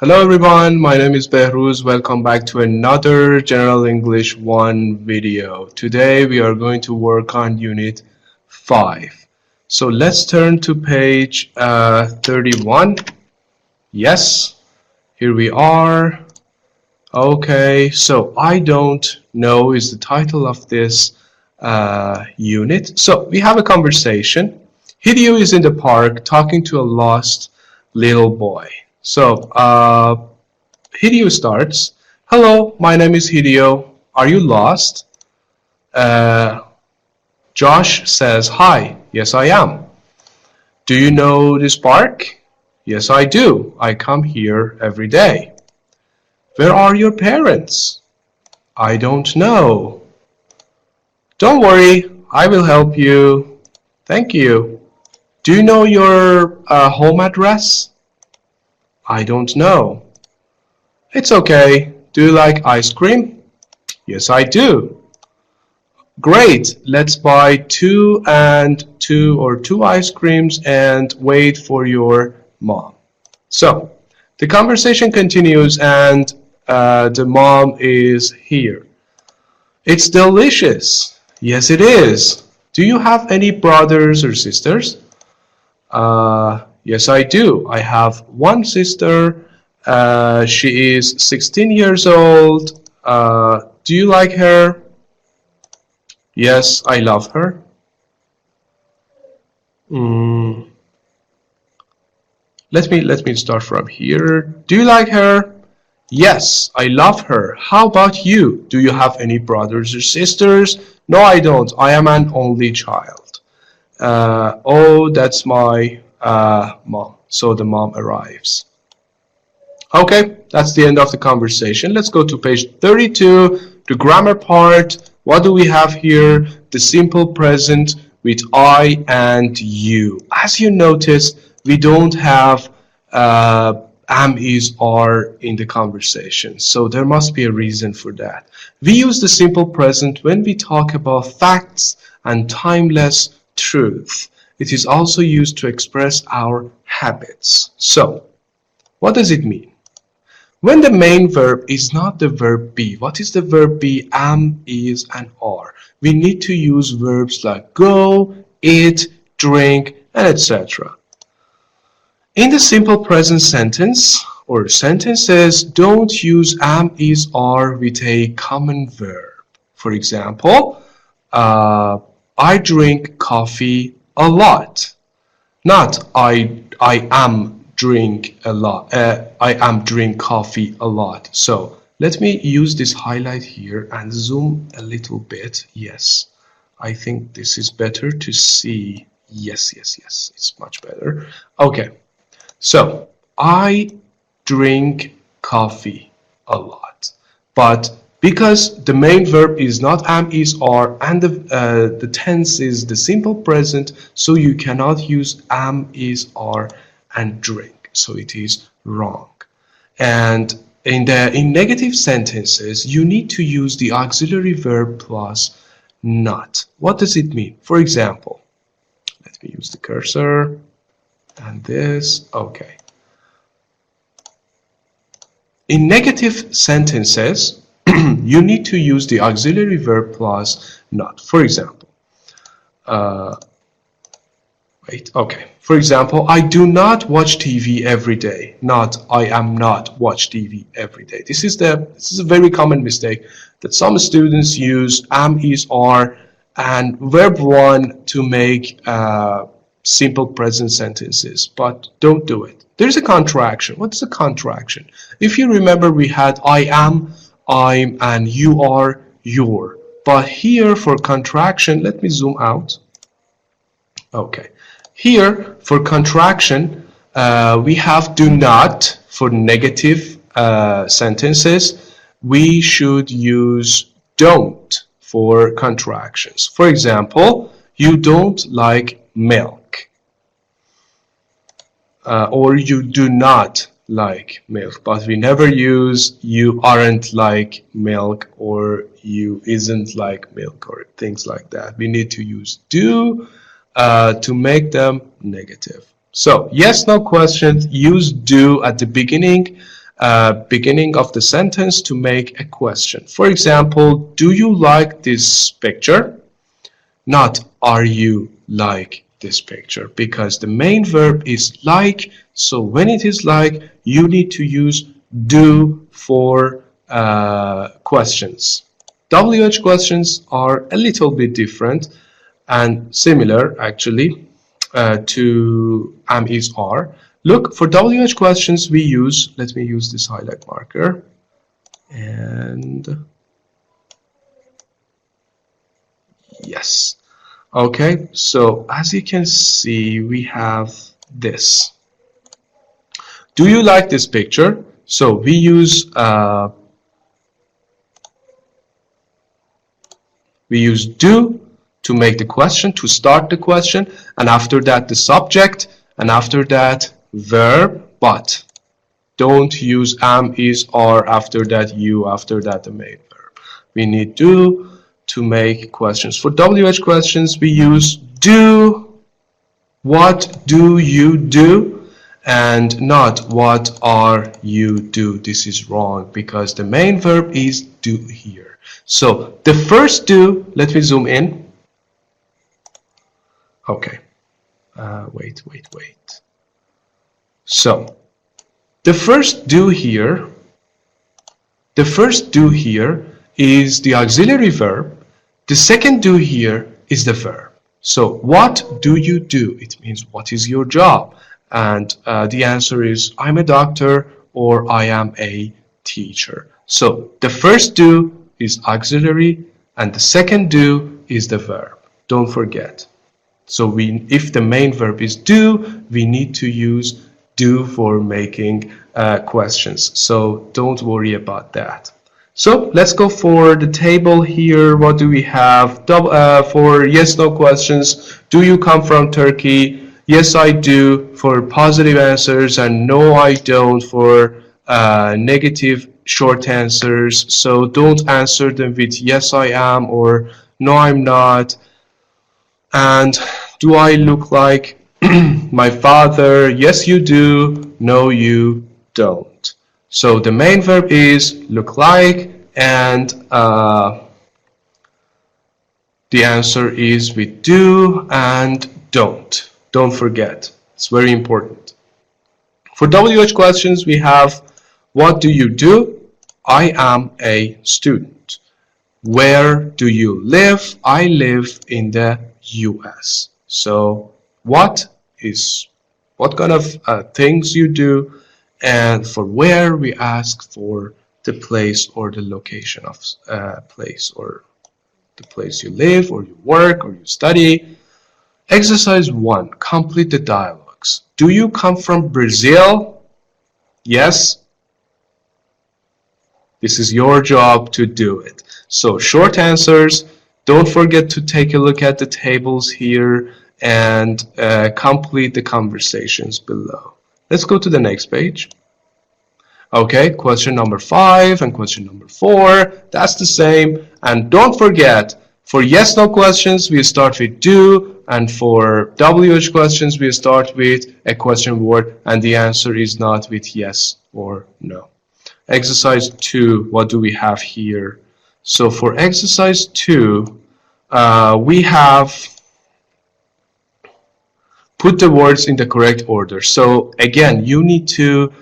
Hello everyone, my name is Behruz. Welcome back to another General English 1 video. Today we are going to work on Unit 5. So let's turn to page 31. Yes, here we are. Okay, so I don't know is the title of this unit. So we have a conversation. Hideo is in the park talking to a lost little boy. So Hideo starts. Hello, my name is Hideo. Are you lost? Josh says, hi. Yes, I am. Do you know this park? Yes, I do. I come here every day. Where are your parents? I don't know. Don't worry, I will help you. Thank you. Do you know your home address? I don't know. It's okay. Do you like ice cream? Yes, I do. Great. Let's buy two ice creams and wait for your mom. So the conversation continues and the mom is here. It's delicious. Yes, it is. Do you have any brothers or sisters? Yes, I do. I have one sister. She is 16 years old. Do you like her? Yes, I love her. Let me start from here. Do you like her? Yes, I love her. How about you? Do you have any brothers or sisters? No, I don't. I am an only child. Oh, that's my mom. So the mom arrives. Okay, that's the end of the conversation. Let's go to page 32, the grammar part. What do we have here? The simple present with I and you. As you notice, we don't have am, is, are in the conversation. So there must be a reason for that. We use the simple present when we talk about facts and timeless truth. It is also used to express our habits. So, what does it mean? When the main verb is not the verb be, what is the verb be? Am, is, and are. We need to use verbs like go, eat, drink, and etc. In the simple present sentence or sentences, don't use am, is, are with a common verb. For example, I drink coffee a lot. Not I am drink a lot. I am drink coffee a lot. So let me use this highlight here and zoom a little bit. Yes, I think this is better to see. Yes, it's much better. Okay, so I drink coffee a lot, but because the main verb is not am, is, are, and the tense is the simple present, so you cannot use am, is, are, and drink. So it is wrong. And in negative sentences, you need to use the auxiliary verb plus not. What does it mean? For example, let me use the cursor and this. Okay. In negative sentences, you need to use the auxiliary verb plus not. For example, okay. For example, I do not watch TV every day. Not I am not watch TV every day. This is a very common mistake that some students use am, is, are, and verb one to make simple present sentences, but don't do it. There's a contraction. What's a contraction? If you remember, we had I am, I'm, and you are, your. But here for contraction, let me zoom out. Okay. Here for contraction, we have do not for negative sentences. We should use don't for contractions. For example, you don't like milk. Or you do not like milk, but we never use you aren't like milk or you isn't like milk or things like that. We need to use do to make them negative. So yes, no questions. Use do at the beginning beginning of the sentence to make a question. For example, do you like this picture? Not are you like this picture, because the main verb is like. So when it is like, you need to use do for questions. WH questions are a little bit different and similar actually to am, is, are. Look, for WH questions we use, let me use this highlight marker, and yes. Okay, so as you can see, we have this. Do you like this picture? So we use do to make the question, to start the question, and after that the subject, and after that verb, but don't use am, is, are, after that you, after that the main verb. We need do to make questions. For WH questions we use do, what do you do, and not what are you do. This is wrong because the main verb is do here. So the first do, let me zoom in. Okay, wait. So the first do here is the auxiliary verb. The second do here is the verb. So what do you do? It means what is your job? And the answer is I'm a doctor or I am a teacher. So the first do is auxiliary and the second do is the verb. Don't forget. So if the main verb is do, we need to use do for making questions. So don't worry about that. So let's go for the table here. What do we have? For yes, no questions. Do you come from Turkey? Yes, I do for positive answers, and no, I don't for negative short answers. So don't answer them with yes, I am or no, I'm not. And do I look like my father? Yes, you do. No, you don't. So the main verb is look like, and the answer is with do and don't. Don't forget. It's very important. For WH questions, we have what do you do? I am a student. Where do you live? I live in the US. So what kind of things you do? And for where, we ask for the place or the location of place, or the place you live or you work or you study. Exercise 1. Complete the dialogues. Do you come from Brazil? Yes. This is your job to do it. So short answers. Don't forget to take a look at the tables here and complete the conversations below. Let's go to the next page. Okay, question number 5 and question number 4, that's the same. And don't forget, for yes, no questions, we start with do, and for WH questions, we start with a question word, and the answer is not with yes or no. Exercise 2, what do we have here? So for exercise 2, we have put the words in the correct order. So again, you need to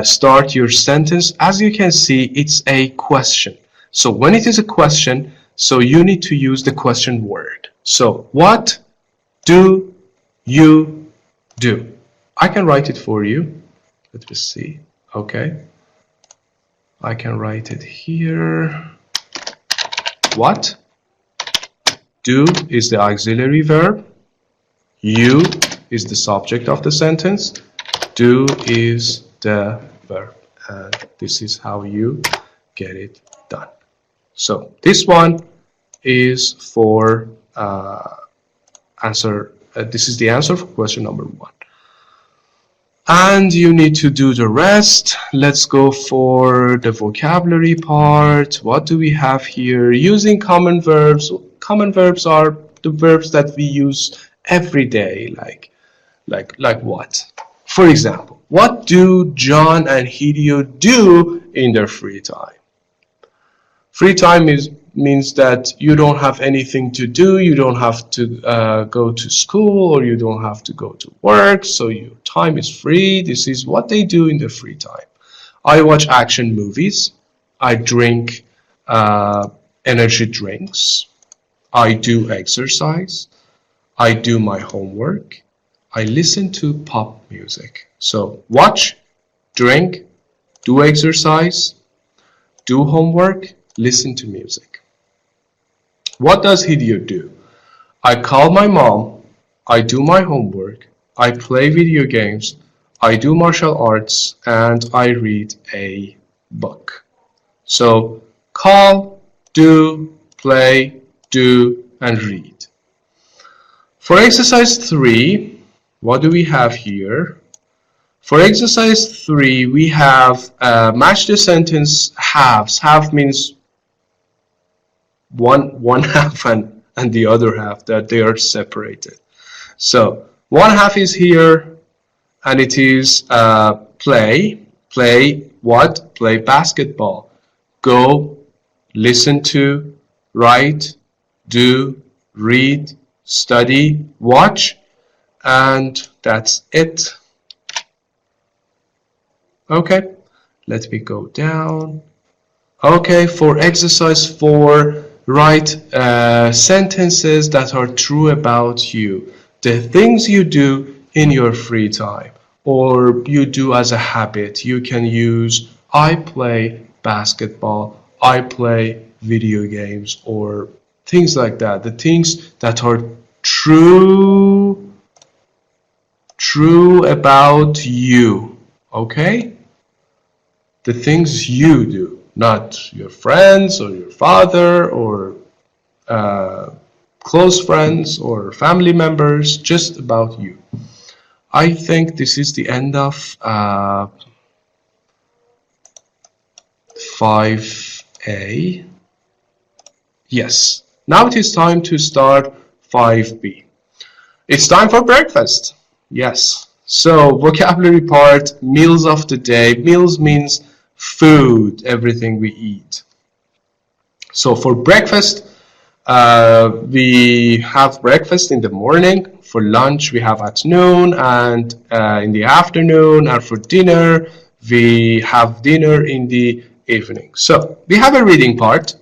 start your sentence. As you can see, it's a question. So when it is a question, so you need to use the question word. So what do you do? I can write it for you. Let me see. Okay. I can write it here. What? Do is the auxiliary verb. You is the subject of the sentence. Do is the verb, and this is how you get it done. So this one is for answer. This is the answer for question number 1, and you need to do the rest. Let's go for the vocabulary part. What do we have here? Using common verbs. Common verbs are the verbs that we use every day, like what? For example, What do John and Hideo do in their free time? Free time means that you don't have anything to do, you don't have to go to school, or you don't have to go to work, so your time is free. This is what they do in their free time. I watch action movies, I drink energy drinks, I do exercise, I do my homework, I listen to pop music. So watch, drink, do exercise, do homework, listen to music. What does Hideo do? I call my mom, I do my homework, I play video games, I do martial arts, and I read a book. So call, do, play, do, and read. For exercise 3, what do we have here? For exercise 3, we have match the sentence halves. Half means one half and the other half, that they are separated. So one half is here, and it is play. Play what? Play basketball. Go, listen to, write, do, read, study, watch, and that's it. Okay, let me go down. Okay, for exercise 4, write sentences that are true about you. The things you do in your free time, or you do as a habit. You can use I play basketball, I play video games, or things like that. The things that are true about you. Okay? The things you do, not your friends or your father or close friends or family members, just about you. I think this is the end of 5A. Yes. Now it is time to start 5B. It's time for breakfast. Yes. So vocabulary part, meals of the day. Meals means food, everything we eat. So for breakfast, we have breakfast in the morning. For lunch, we have at noon, and in the afternoon, and for dinner, we have dinner in the evening. So we have a reading part.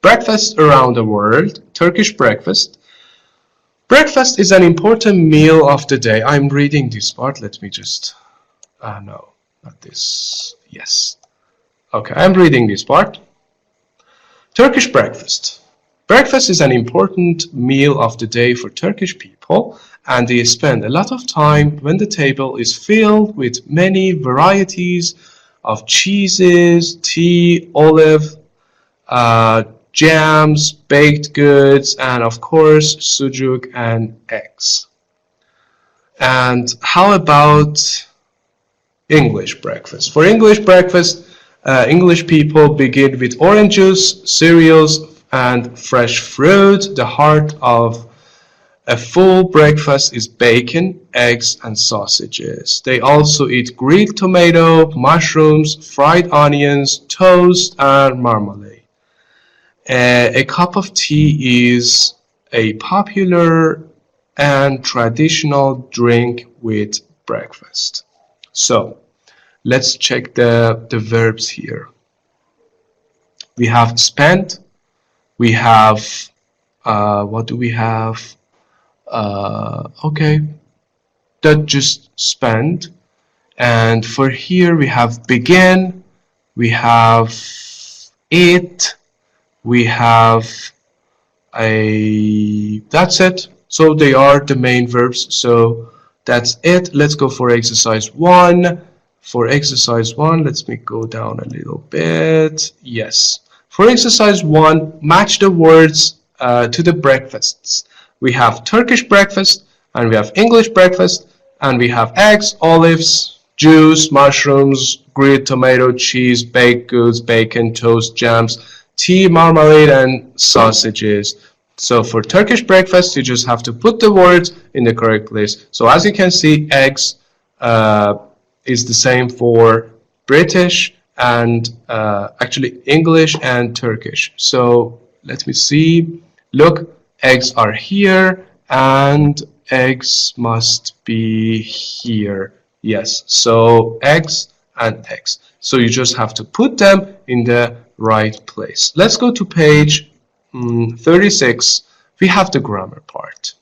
Breakfast around the world, Turkish breakfast. Breakfast is an important meal of the day. I'm reading this part. Let me just, no, not this. Yes. Okay, I'm reading this part. Turkish breakfast. Breakfast is an important meal of the day for Turkish people, and they spend a lot of time when the table is filled with many varieties of cheeses, tea, olive, jams, baked goods, and of course sucuk and eggs. And how about English breakfast? For English breakfast, English people begin with orange juice, cereals, and fresh fruit. The heart of a full breakfast is bacon, eggs, and sausages. They also eat grilled tomato, mushrooms, fried onions, toast, and marmalade. A cup of tea is a popular and traditional drink with breakfast. So let's check the verbs here. We have spent, we have, what do we have? Okay, that just spent. And for here we have begin, we have eat, we have that's it. So they are the main verbs. So that's it. Let's go for exercise 1. For exercise 1, let me go down a little bit. Yes. For exercise 1, match the words to the breakfasts. We have Turkish breakfast, and we have English breakfast, and we have eggs, olives, juice, mushrooms, grilled tomato, cheese, baked goods, bacon, toast, jams, tea, marmalade, and sausages. So for Turkish breakfast, you just have to put the words in the correct place. So as you can see, eggs, is the same for British and actually English and Turkish. So let me see. Look, eggs are here and eggs must be here. Yes, so eggs and eggs. So you just have to put them in the right place. Let's go to page 36. We have the grammar part.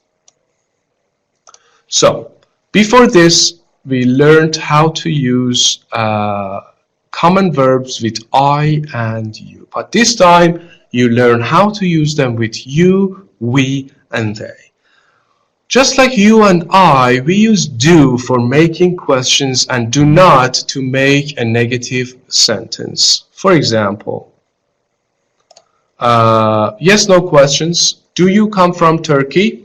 So before this, we learned how to use common verbs with I and you. But this time, you learn how to use them with you, we, and they. Just like you and I, we use do for making questions and do not to make a negative sentence. For example, yes, no questions. Do you come from Turkey?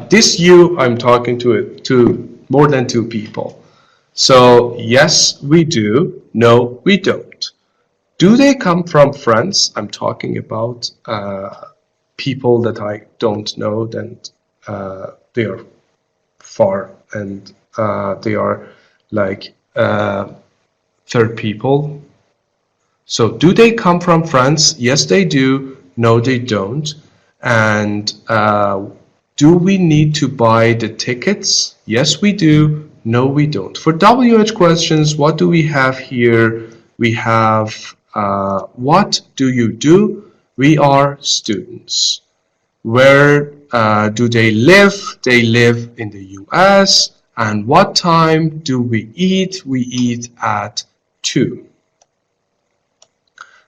This you, I'm talking to more than two people. So yes, we do. No, we don't. Do they come from France? I'm talking about people that I don't know, then they are far and they are like third people. So do they come from France? Yes, they do. No, they don't. And do we need to buy the tickets? Yes, we do. No, we don't. For WH questions, what do we have here? We have what do you do? We are students. Where do they live? They live in the US. And what time do we eat? We eat at 2.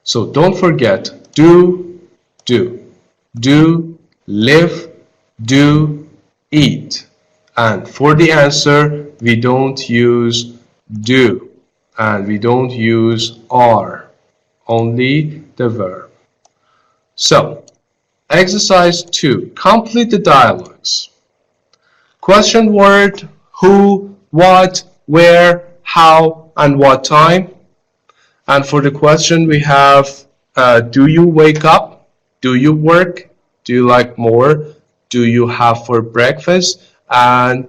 So don't forget, do, live, do, eat. And for the answer, we don't use do and we don't use are, only the verb. So, exercise 2, complete the dialogues. Question word, who, what, where, how, and what time. And for the question we have, do you wake up? Do you work? Do you like more? Do you have for breakfast? And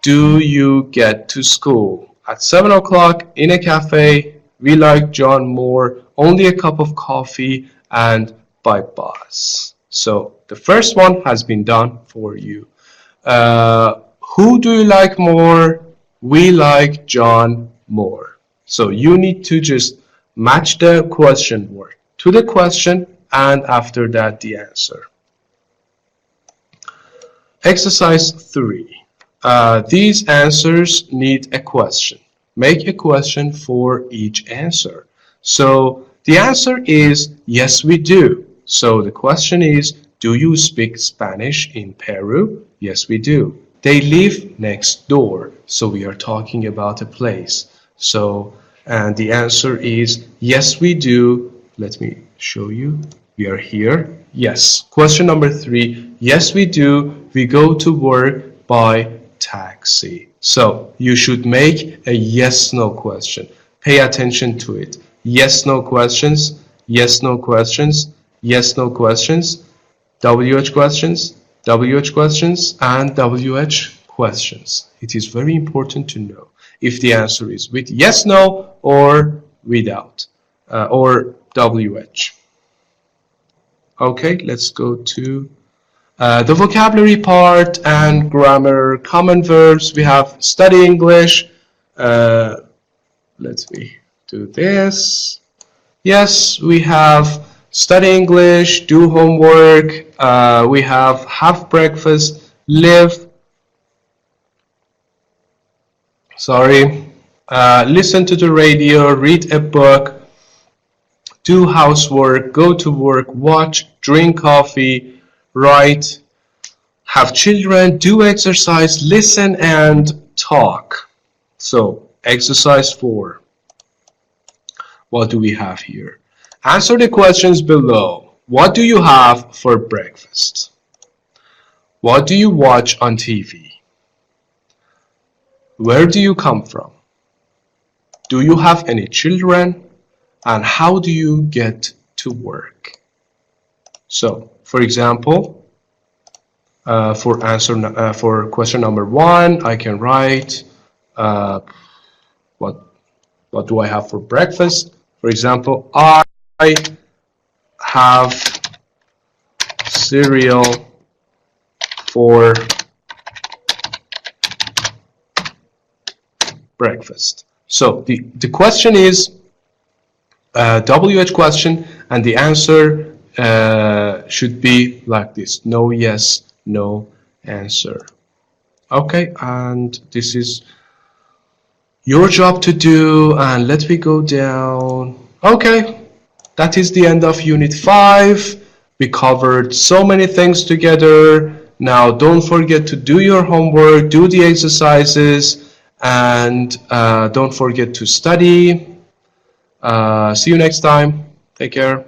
do you get to school? At 7 o'clock in a cafe, we like John more, only a cup of coffee, and by bus. So the first one has been done for you. Who do you like more? We like John more. So you need to just match the question word to the question and after that the answer. Exercise 3. These answers need a question. Make a question for each answer. So the answer is yes, we do. So the question is, do you speak Spanish in Peru? Yes, we do. They live next door. So we are talking about a place. So, and the answer is yes, we do. Let me show you. We are here. Yes. Question number 3. Yes, we do. We go to work by taxi. So you should make a yes, no question. Pay attention to it. Yes, no questions. Yes, no questions. Yes, no questions. WH questions. WH questions and WH questions. It is very important to know if the answer is with yes, no, or without, or WH. Okay, let's go to the vocabulary part and grammar, common verbs. We have study English. Let me do this. Yes, we have study English, do homework. We have breakfast, live. Listen to the radio, read a book, do housework, go to work, watch, drink coffee, write, have children, do exercise, listen, and talk. So, exercise 4. What do we have here? Answer the questions below. What do you have for breakfast? What do you watch on TV? Where do you come from? Do you have any children? And how do you get to work? So, for example, for question number 1, I can write what do I have for breakfast? For example, I have cereal for breakfast. So the question is WH question, and the answer should be like this: no, yes, no answer. Okay, and this is your job to do, and let me go down. Okay, that is the end of Unit 5. We covered so many things together. Now don't forget to do your homework, do the exercises, and don't forget to study. See you next time. Take care.